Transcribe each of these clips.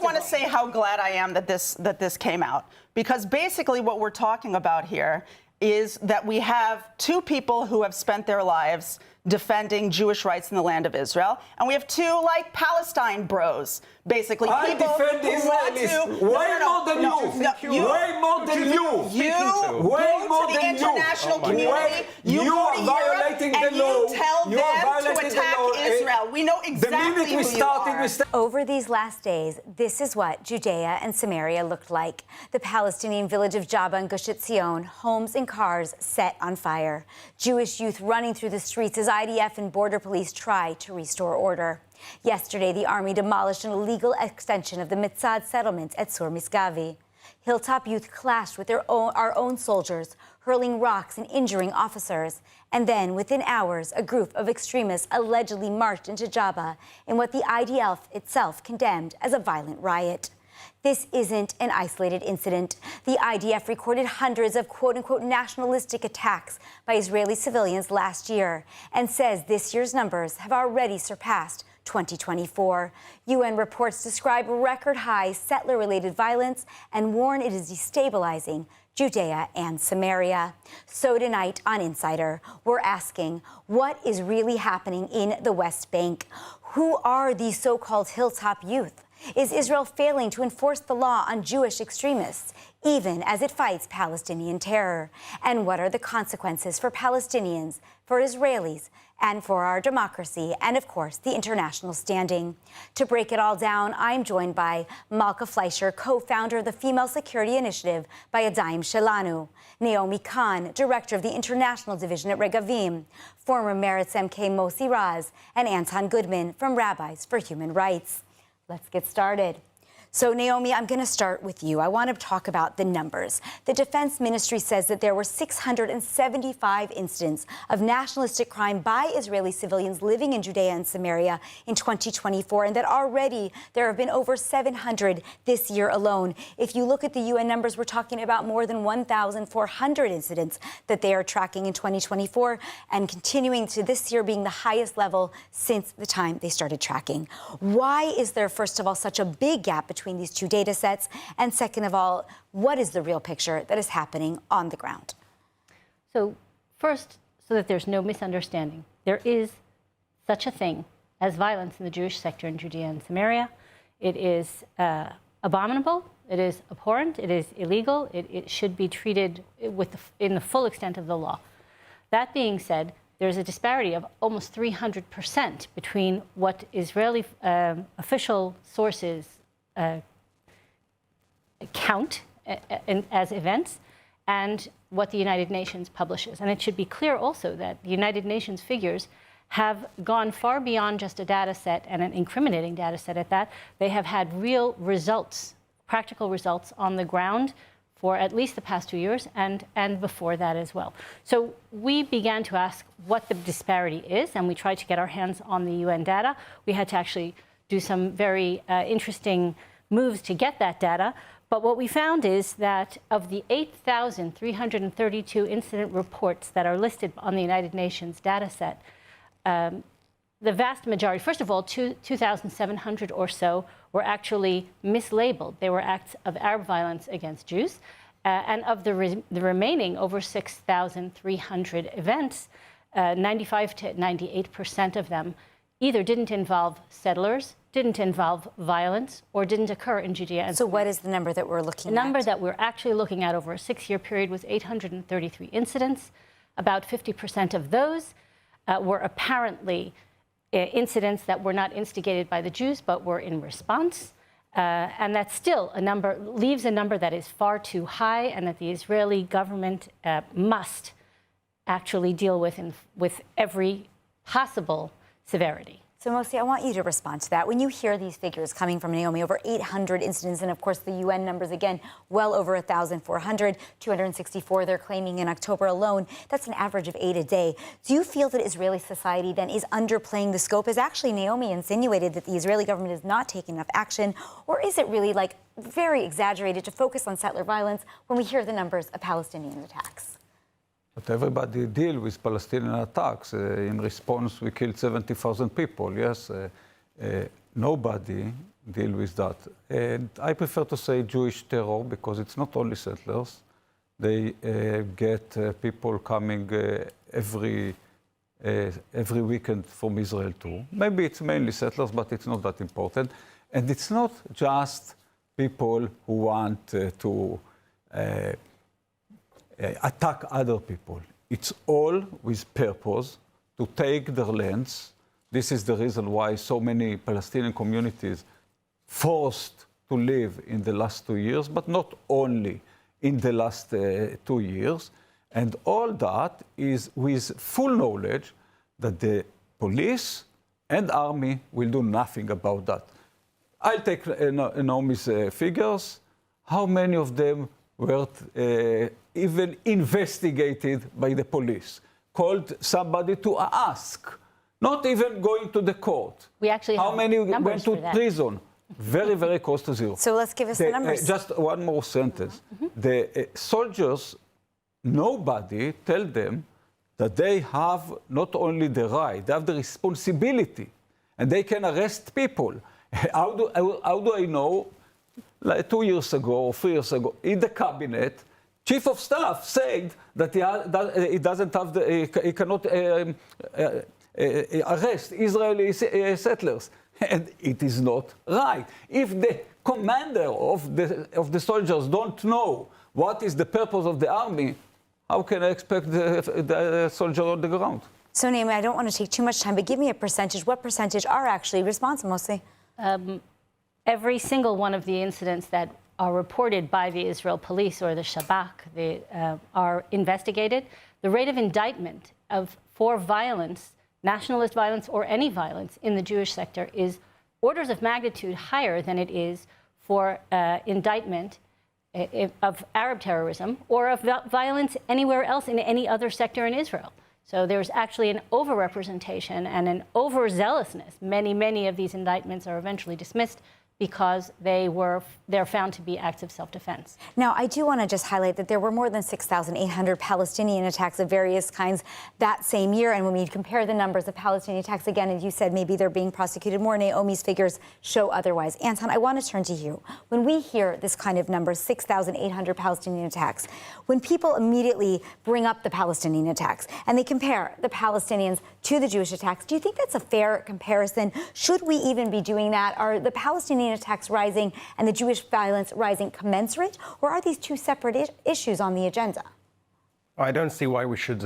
just want to say how glad I am that this came out, because basically what we're talking about here is that we have two people who have spent their lives defending Jewish rights in the land of Israel, and we have two, like, Palestine bros, basically. I people defend who want Israelis to, way more than you. Way more than you. You go to the international community, you go to Europe, and you tell them to attack Israel. We know exactly who you are. Over these last days, this is what Judea and Samaria looked like. The Palestinian village of Jabba and Gush Etzion, homes and cars set on fire. Jewish youth running through the streets as IDF and border police try to restore order. Yesterday, the army demolished an illegal extension of the Mitzad settlement at Sur Misgavi. Hilltop youth clashed with our own soldiers, hurling rocks and injuring officers. And then, within hours, a group of extremists allegedly marched into Jabba in what the IDF itself condemned as a violent riot. This isn't an isolated incident. The IDF recorded hundreds of quote-unquote nationalistic attacks by Israeli civilians last year and says this year's numbers have already surpassed 2024. UN reports describe record-high settler-related violence and warn it is destabilizing Judea and Samaria. So tonight on Insider, we're asking, what is really happening in the West Bank? Who are these so-called hilltop youth? Is Israel failing to enforce the law on Jewish extremists, even as it fights Palestinian terror? And what are the consequences for Palestinians, for Israelis, and for our democracy, and of course, the international standing? To break it all down, I'm joined by Malkah Fleisher, co-founder of the Female Security Initiative by Yadayim Shelanu, Naomi Khan, director of the International Division at Regavim, former Meretz MK Mossi Raz, and Anton Goodman from Rabbis for Human Rights. Let's get started. So, Naomi, I'm going to start with you. I want to talk about the numbers. The Defense Ministry says that there were 675 incidents of nationalistic crime by Israeli civilians living in Judea and Samaria in 2024, and that already there have been over 700 this year alone. If you look at the UN numbers, we're talking about more than 1,400 incidents that they are tracking in 2024, and continuing to this year being the highest level since the time they started tracking. Why is there, first of all, such a big gap between these two data sets? And second of all, what is the real picture that is happening on the ground? So first, so that there's no misunderstanding, there is such a thing as violence in the Jewish sector in Judea and Samaria. It is abominable, it is abhorrent, it is illegal, it should be treated in the full extent of the law. That being said, there's a disparity of almost 300% between what Israeli official sources count as events and what the United Nations publishes. And it should be clear also that the United Nations figures have gone far beyond just a data set, and an incriminating data set at that. They have had real results, practical results on the ground for at least the past 2 years and before that as well. So we began to ask what the disparity is, and we tried to get our hands on the UN data. We had to actually do some very interesting moves to get that data. But what we found is that of the 8,332 incident reports that are listed on the United Nations data set, the vast majority, first of all, 2,700 or so were actually mislabeled. They were acts of Arab violence against Jews. And of the remaining over 6,300 events, 95 to 98% of them either didn't involve settlers, didn't involve violence, or didn't occur in Judea. And so what is the number that we're looking at? The number that we're actually looking at over a 6-year period was 833 incidents. About 50% of those were apparently incidents that were not instigated by the Jews, but were in response. And that's still a number, leaves a number that is far too high, and that the Israeli government must actually deal with every possible severity. So, Mossi, I want you to respond to that. When you hear these figures coming from Naomi, over 800 incidents, and of course the UN numbers, again, well over 1,400, 264 they're claiming in October alone. That's an average of 8 a day. Do you feel that Israeli society then is underplaying the scope? As actually Naomi insinuated that the Israeli government is not taking enough action, or is it really like very exaggerated to focus on settler violence when we hear the numbers of Palestinian attacks? But everybody deal with Palestinian attacks. In response, we killed 70,000 people. Yes, nobody deal with that. And I prefer to say Jewish terror because it's not only settlers. They get people coming every weekend from Israel too. Maybe it's mainly settlers, but it's not that important. And it's not just people who want to attack other people. It's all with purpose to take their lands. This is the reason why so many Palestinian communities forced to live in the last 2 years, but not only in the last 2 years. And all that is with full knowledge that the police and army will do nothing about that. I'll take Naomi's figures. How many of them were even investigated by the police? Called somebody to ask, not even going to the court. We actually How have many numbers went for to that. prison? Very, very close to zero. So let's give us the numbers. Just one more sentence. The soldiers, nobody tell them that they have not only the right, they have the responsibility, and they can arrest people. How do I know? Like 2 years ago or 3 years ago, in the cabinet, chief of staff said that he doesn't have he cannot arrest Israeli settlers, and it is not right. If the commander of the soldiers don't know what is the purpose of the army, how can I expect the soldier on the ground? So, Naomi, I don't want to take too much time, but give me a percentage. What percentage are actually responsible, mostly? Every single one of the incidents that are reported by the Israel police or the Shabak are investigated. The rate of indictment for violence, nationalist violence or any violence in the Jewish sector is orders of magnitude higher than it is for indictment of Arab terrorism or of violence anywhere else in any other sector in Israel. So there's actually an overrepresentation and an overzealousness. Many of these indictments are eventually dismissed because they're found to be acts of self-defense. Now, I do want to just highlight that there were more than 6,800 Palestinian attacks of various kinds that same year. And when we compare the numbers of Palestinian attacks, again, as you said, maybe they're being prosecuted more. Naomi's figures show otherwise. Anton, I want to turn to you. When we hear this kind of number, 6,800 Palestinian attacks, when people immediately bring up the Palestinian attacks and they compare the Palestinians to the Jewish attacks, do you think that's a fair comparison? Should we even be doing that? Are the Palestinian attacks rising and the Jewish violence rising commensurate, or are these two separate issues on the agenda? I don't see why we should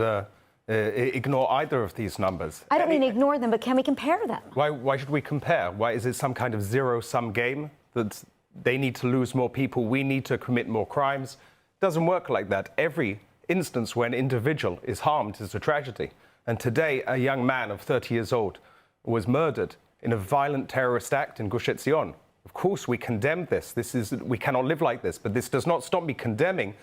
ignore either of these numbers. I don't mean ignore them, but can we compare them? Why should we compare? Why is it some kind of zero-sum game that they need to lose more people, we need to commit more crimes? It doesn't work like that. Every instance where an individual is harmed is a tragedy. And today, a young man of 30 years old was murdered in a violent terrorist act in Gush Etzion. Of course, we condemn this. We cannot live like this. But this does not stop me condemning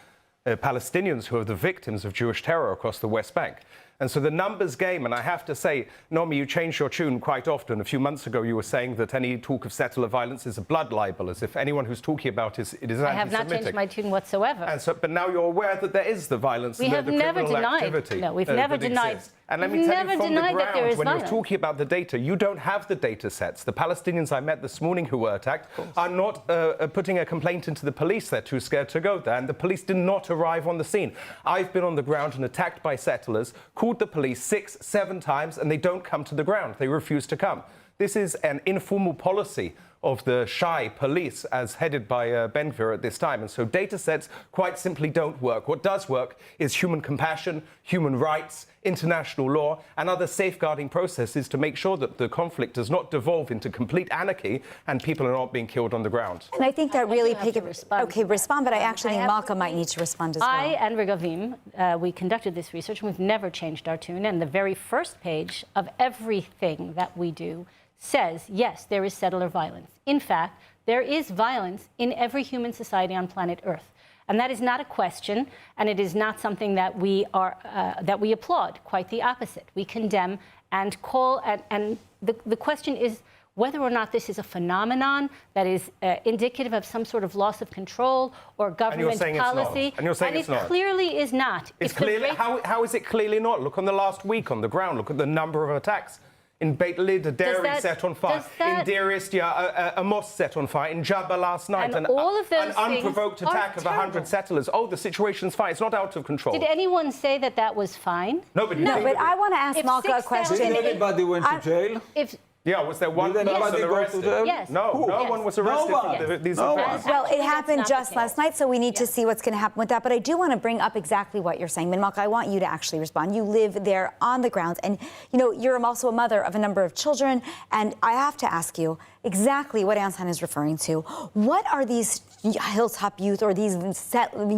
Palestinians who are the victims of Jewish terror across the West Bank. And so the numbers game, and I have to say, Naomi, you change your tune quite often. A few months ago, you were saying that any talk of settler violence is a blood libel, as if anyone who's talking about it is anti-Semitic. I have not changed my tune whatsoever. And so, but now you're aware that there is the violence we and have the never criminal denied. activity. No, we've never denied. Exists. And let me tell you from the ground, that there is when violence. you're talking about the data, you don't have the data sets. The Palestinians I met this morning who were attacked are not putting a complaint into the police. They're too scared to go there. And the police did not arrive on the scene. I've been on the ground and attacked by settlers, called the police 6, 7 times, and they don't come to the ground. They refuse to come. This is an informal policy of the shy police as headed by Ben Gvir at this time. And so data sets quite simply don't work. What does work is human compassion, human rights, international law, and other safeguarding processes to make sure that the conflict does not devolve into complete anarchy and people are not being killed on the ground. And I think that really respond. Okay, respond, but I actually think Malkah might need to respond as well. I and Regavim, we conducted this research, and we've never changed our tune. And the very first page of everything that we do says, yes, there is settler violence. In fact, there is violence in every human society on planet Earth. And that is not a question, and it is not something that we applaud. Quite the opposite. We condemn and call, and the question is whether or not this is a phenomenon that is indicative of some sort of loss of control or government policy. And you're saying it's not. It clearly is not. It's clearly, how is it clearly not? Look on the last week on the ground. Look at the number of attacks. In Beit Lid, a dairy that- set on fire. does that- In Deir Istia, a mosque set on fire. In Jabba last night, And all of those an things unprovoked are attack of 100 terrible. settlers. Oh, the situation's fine. It's not out of control. Did anyone say that that was fine? Nobody No, did. but I want to ask If Malkah a 6,000 question. Did anybody went to jail? If Yeah, was there one Did person anybody go to arrested? jail? Yes. No, Who? no Yes. one was arrested No for one. these No attacks. one. Well, Actually, it that's happened not the just case. last night, so we need to see what's going to happen with that. But I do want to bring up exactly what you're saying. Malkah, I want you to actually respond. You live there on the ground, and you're also a mother of a number of children, and I have to ask you exactly what Anton is referring to. What are these hilltop youth or these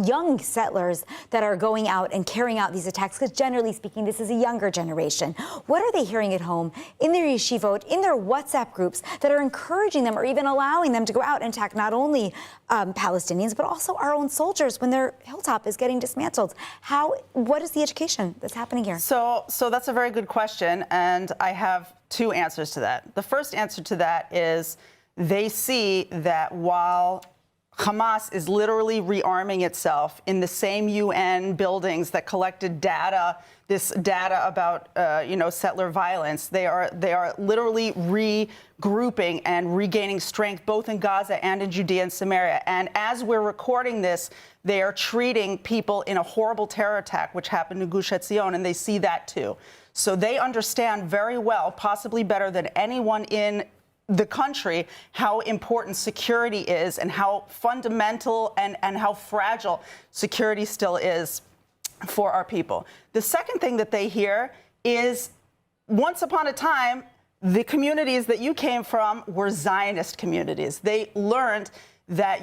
young settlers that are going out and carrying out these attacks? Because generally speaking, this is a younger generation. What are they hearing at home, in their yeshivot, in their WhatsApp groups that are encouraging them or even allowing them to go out and attack not only Palestinians, but also our own soldiers when their hilltop is getting dismantled? What is the education that's happening here? So that's a very good question, and I have two answers to that. The first answer to that is they see that while Hamas is literally rearming itself in the same UN buildings that collected this data about settler violence, they are literally regrouping and regaining strength both in Gaza and in Judea and Samaria. And as we're recording this, they are treating people in a horrible terror attack, which happened in Gush Etzion, and they see that too. So they understand very well, possibly better than anyone in the country, how important security is and how fundamental and how fragile security still is for our people. The second thing that they hear is, once upon a time, the communities that you came from were Zionist communities. They learned that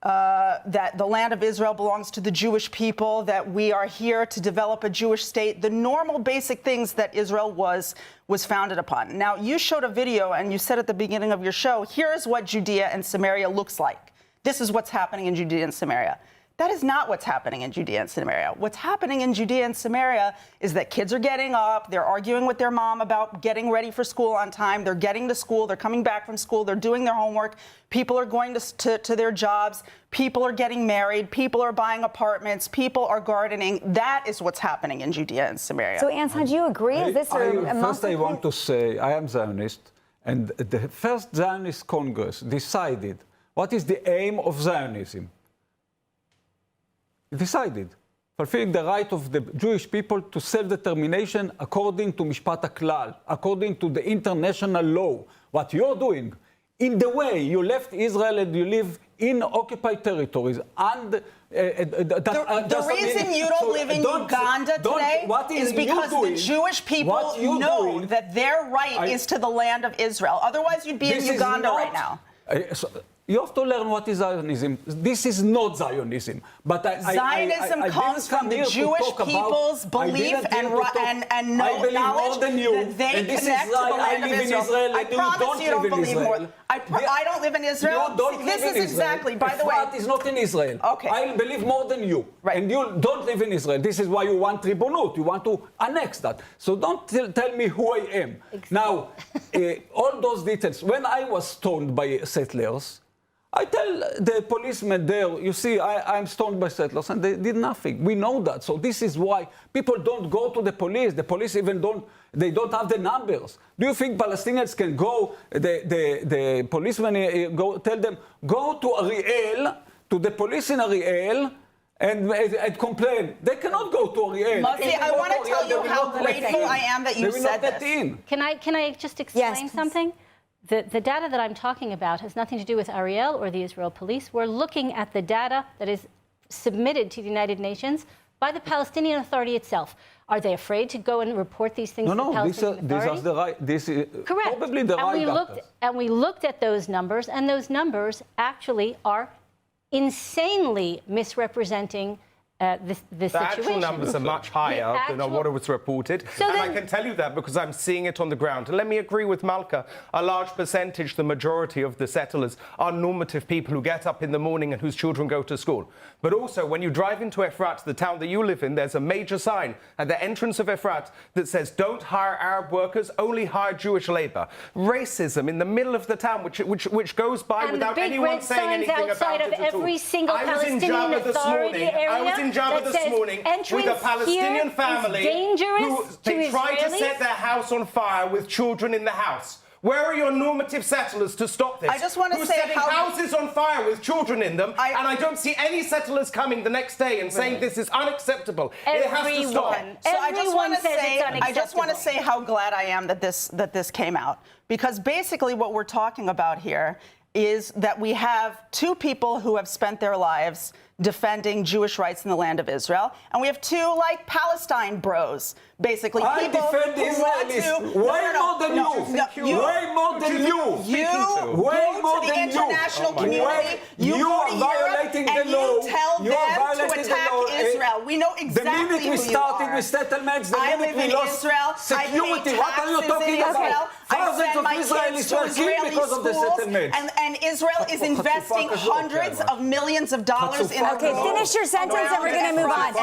that the land of Israel belongs to the Jewish people, that we are here to develop a Jewish state, the normal basic things that Israel was founded upon. Now, you showed a video and you said at the beginning of your show, here's what Judea and Samaria looks like. This is what's happening in Judea and Samaria. That is not what's happening in Judea and Samaria. What's happening in Judea and Samaria is that kids are getting up, they're arguing with their mom about getting ready for school on time, they're getting to school, they're coming back from school, they're doing their homework, people are going to their jobs, people are getting married, people are buying apartments, people are gardening. That is what's happening in Judea and Samaria. So, Anton, do you agree? Is this First, I want to say I am Zionist, and the first Zionist Congress decided what is the aim of Zionism. It decided fulfilling the right of the Jewish people to self-determination according to Mishpat HaKlal, according to the international law. What you're doing, in the way you left Israel and you live in occupied territories, and the reason you don't live in Uganda today is because the Jewish people know that their right is to the land of Israel. Otherwise, you'd be in Uganda right now. You have to learn what is Zionism. This is not Zionism. But Zionism comes from the Jewish people's belief and knowledge that they connect to the land of Israel. I promise you don't believe more. I don't live in Israel. This is exactly, by the way. Efrat is not in Israel. Okay. I believe more than you. Right. And you don't live in Israel. This is why you want tribunut. You want to annex that. So don't tell me who I am. Exactly. Now, all those details. When I was stoned by settlers, I tell the policemen there, you see, I'm stoned by settlers, and they did nothing. We know that. So this is why people don't go to the police. The police even don't have the numbers. Do you think Palestinians can go, the policemen tell them, go to Ariel, to the police in Ariel, and complain? They cannot go to Ariel. I want to tell you how grateful I am that you said this. Can I just explain something? The data that I'm talking about has nothing to do with Ariel or the Israel police. We're looking at the data that is submitted to the United Nations by the Palestinian Authority itself. Are they afraid to go and report these things to the Palestinian Authority? These are the right. This is correct. Probably the right doctors. And we looked at those numbers, and those numbers actually are insanely misrepresenting the situation. The actual numbers are much higher than what was reported. And I can tell you that because I'm seeing it on the ground. And let me agree with Malkah. A large percentage, the majority of the settlers are normative people who get up in the morning and whose children go to school. But also, when you drive into Efrat, the town that you live in, there's a major sign at the entrance of Efrat that says, don't hire Arab workers, only hire Jewish labor. Racism in the middle of the town, which goes by without anyone saying anything about it at all. Every single Palestinian Authority area. in Jabba that this says morning with a entrance Palestinian here is family dangerous who to they tried to Israelis? set their house on fire with children in the house. Where are your normative settlers to stop this? I just want to Who's say setting how houses on fire with children in them, and I don't see any settlers coming the next day and saying this is unacceptable. It has to stop. So I just want to says say, it's unacceptable. I just want to say how glad I am that this came out, because basically what we're talking about here is that we have two people who have spent their lives defending Jewish rights in the land of Israel, and we have two like Palestine bros, basically I people defend who want Israelis to way more than you. Way more than you. You Way go more to the than you. international community. You go are to violating Europe, the law. and you tell You are them to violating the attack law. Israel. We know exactly The minute we who started you are. with settlements, the I minute live we in lost Israel. security. I pay What are you taxes talking in Israel. about? I Thousands send of my Israelis kids to were killed Israeli because of the schools, settlements. and Israel is investing hundreds of millions of dollars in Okay, finish your sentence and we're going to move on.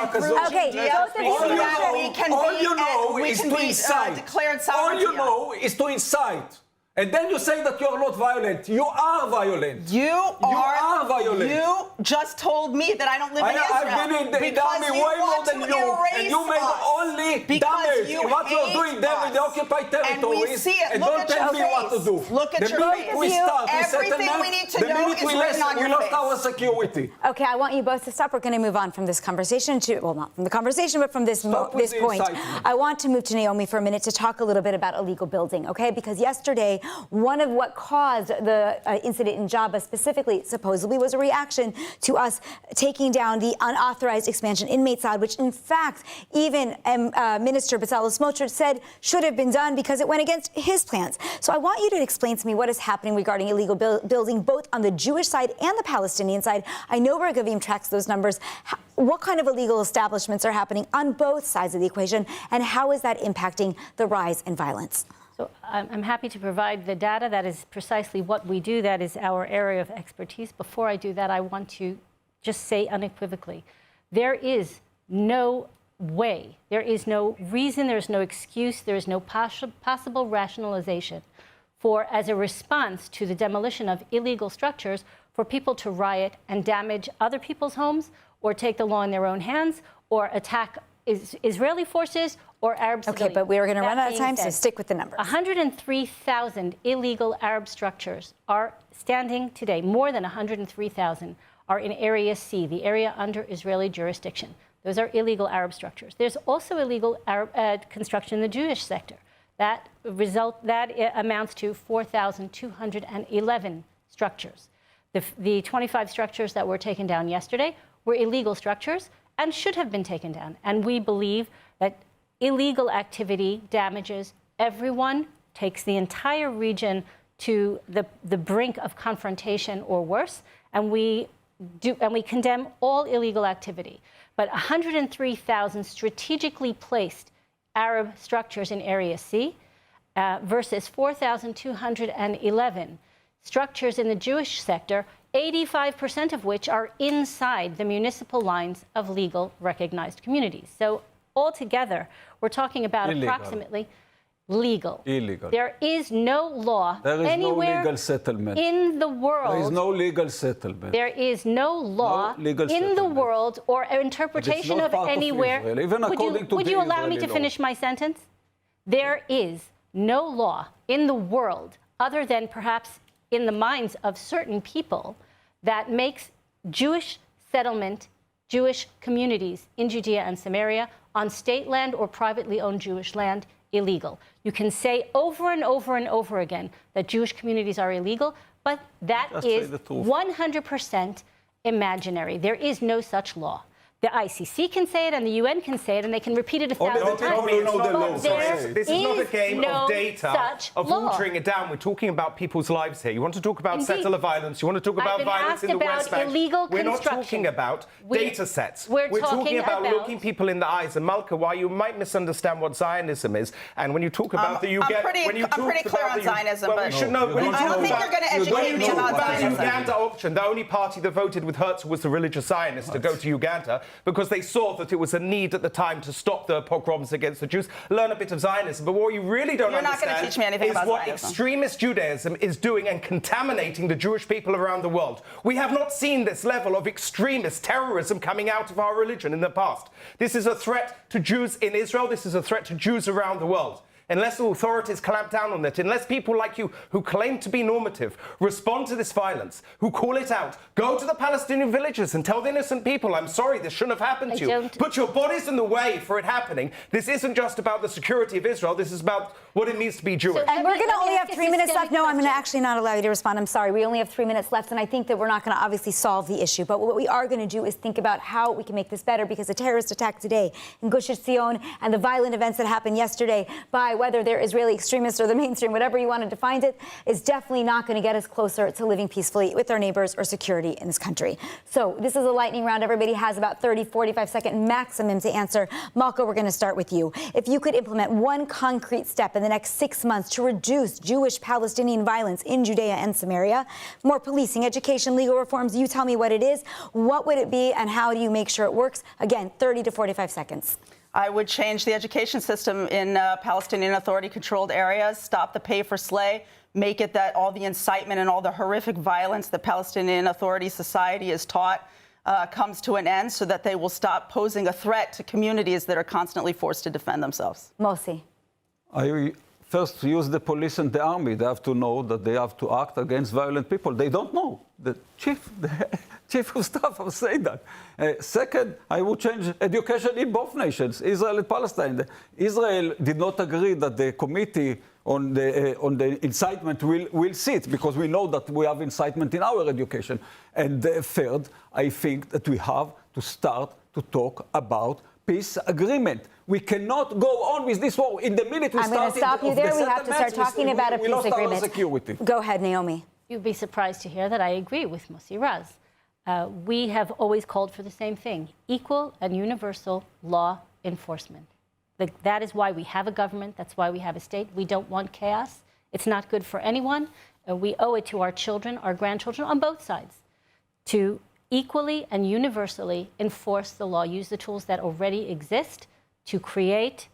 Okay, both of you so that we can all be, you know we is can to be incite. declared All sovereignty. you know is to incite. And then you say that you're not violent. You are violent. You are violent. You just told me that I don't live in Israel. I've been in the army way more than you, and you made only damage in what you're doing there with the occupied territories. And we see it. And Look don't at tell your me what to face. do. Look at the your minute face. we start with Everything settlement, we need to the know minute is we written on your lost face. our security. Okay, I want you both to stop. We're going to move on from this conversation to, well, not from the conversation, but from this with the point. incitement. I want to move to Naomi for a minute to talk a little bit about illegal building, okay? Because yesterday, one of what caused the incident in Jabba specifically, supposedly, was a reaction to us taking down the unauthorized expansion in Mearat, which in fact, even Minister Bezalel Smotrich said should have been done because it went against his plans. So I want you to explain to me what is happening regarding illegal building, both on the Jewish side and the Palestinian side. I know Regavim tracks those numbers. What kind of illegal establishments are happening on both sides of the equation, and how is that impacting the rise in violence? So I'm happy to provide the data. That is precisely what we do. That is our area of expertise. Before I do that, I want to just say unequivocally, there is no way, there is no reason, there is no excuse, there is no possible rationalization for, as a response to the demolition of illegal structures, for people to riot and damage other people's homes, or take the law in their own hands, or attack Israeli forces or Arab civilians. Okay, but we are going to run out of time, so said, stick with the numbers. 103,000 illegal Arab structures are standing today. More than 103,000 are in Area C, the area under Israeli jurisdiction. Those are illegal Arab structures. There's also illegal Arab construction in the Jewish sector. That amounts to 4,211 structures. The 25 structures that were taken down yesterday were illegal structures and should have been taken down. And we believe that illegal activity damages everyone, takes the entire region to the brink of confrontation or worse, and we condemn all illegal activity. But 103,000 strategically placed Arab structures in Area C versus 4,211 structures in the Jewish sector, 85% of which are inside the municipal lines of legal recognized communities. So altogether, we're talking about approximately legal. Illegal. There is no law anywhere no legal settlement. in the world. There is no legal settlement. There is no law in the world or interpretation of anywhere. Would you allow me to finish my sentence? There is no law in the world, other than perhaps in the minds of certain people, that makes Jewish settlement, Jewish communities in Judea and Samaria on state land or privately owned Jewish land illegal. You can say over and over and over again that Jewish communities are illegal, but that is 100% imaginary. There is no such law. The ICC can say it and the UN can say it, and they can repeat it 1,000 times. This is not a game of data, of watering it down. We're talking about people's lives here. You want to talk about settler violence, you want to talk about violence in the West Bank. We're not talking about data sets. We're talking about looking people in the eyes. And Malkah, while you might misunderstand what Zionism is, and when you talk about the I'm pretty clear on Zionism, but I don't think you're going to educate me about the Zionism. Uganda option, the only party that voted with Herzl was the religious Zionists to go to Uganda. because they saw that it was a need at the time to stop the pogroms against the Jews. Learn a bit of Zionism. But what you really don't You're not going to understand teach me anything is about what Zionism. extremist Judaism is doing and contaminating the Jewish people around the world. We have not seen this level of extremist terrorism coming out of our religion in the past. This is a threat to Jews in Israel. This is a threat to Jews around the world. Unless the authorities clamp down on it, unless people like you who claim to be normative respond to this violence, who call it out, go to the Palestinian villages and tell the innocent people, I'm sorry, this shouldn't have happened to you. Put your bodies in the way for it happening. This isn't just about the security of Israel. This is about what it means to be Jewish. And we're going to only have 3 minutes left. No, I'm going to actually not allow you to respond. I'm sorry. We only have 3 minutes left, and I think that we're not going to obviously solve the issue. But what we are going to do is think about how we can make this better, because the terrorist attack today in Gush Etzion and the violent events that happened yesterday by whether they're Israeli extremists or the mainstream, whatever you want to define it, is definitely not going to get us closer to living peacefully with our neighbors or security in this country. So this is a lightning round. Everybody has about 30, 45-second maximum to answer. Malkah, we're going to start with you. If you could implement one concrete step in the next 6 months to reduce Jewish-Palestinian violence in Judea and Samaria, more policing, education, legal reforms, you tell me what it is. What would it be, and how do you make sure it works? Again, 30 to 45 seconds. I would change the education system in Palestinian Authority-controlled areas, stop the pay for slay, make it that all the incitement and all the horrific violence that Palestinian Authority society is taught comes to an end, so that they will stop posing a threat to communities that are constantly forced to defend themselves. Mosi. I first use the police and the army. They have to know that they have to act against violent people. They don't know. The chief of staff will say that. Second, I would change education in both nations, Israel and Palestine. Israel did not agree that the committee on the incitement will sit, because we know that we have incitement in our education. And third, I think that we have to start to talk about peace agreement. We cannot go on with this war. In the minute we I'm going to stop you there. We have to start talking about a peace agreement. Go ahead, Naomi. You'd be surprised to hear that I agree with Mosi Raz. We have always called for the same thing: equal and universal law enforcement. That is why we have a government. That's why we have a state. We don't want chaos. It's not good for anyone. We owe it to our children, our grandchildren, on both sides, to equally and universally enforce the law, use the tools that already exist to create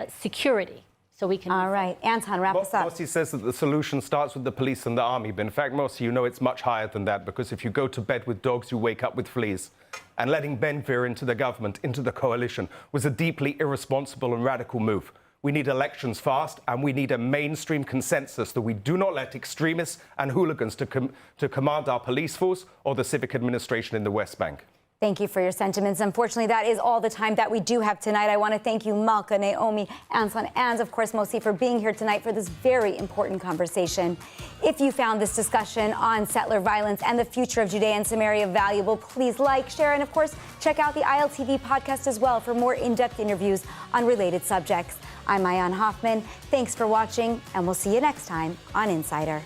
security, so we can... All right. Anton, wrap us up. Mosi says that the solution starts with the police and the army, but in fact, Mosi, you know it's much higher than that, because if you go to bed with dogs, you wake up with fleas. And letting Gvir into the government, into the coalition, was a deeply irresponsible and radical move. We need elections fast, and we need a mainstream consensus that we do not let extremists and hooligans to command our police force or the civic administration in the West Bank. Thank you for your sentiments. Unfortunately, that is all the time that we do have tonight. I want to thank you, Malkah, Naomi, Anton, and of course, Mosi, for being here tonight for this very important conversation. If you found this discussion on settler violence and the future of Judea and Samaria valuable, please like, share, and of course, check out the ILTV podcast as well for more in-depth interviews on related subjects. I'm Ayan Hoffman. Thanks for watching, and we'll see you next time on Insider.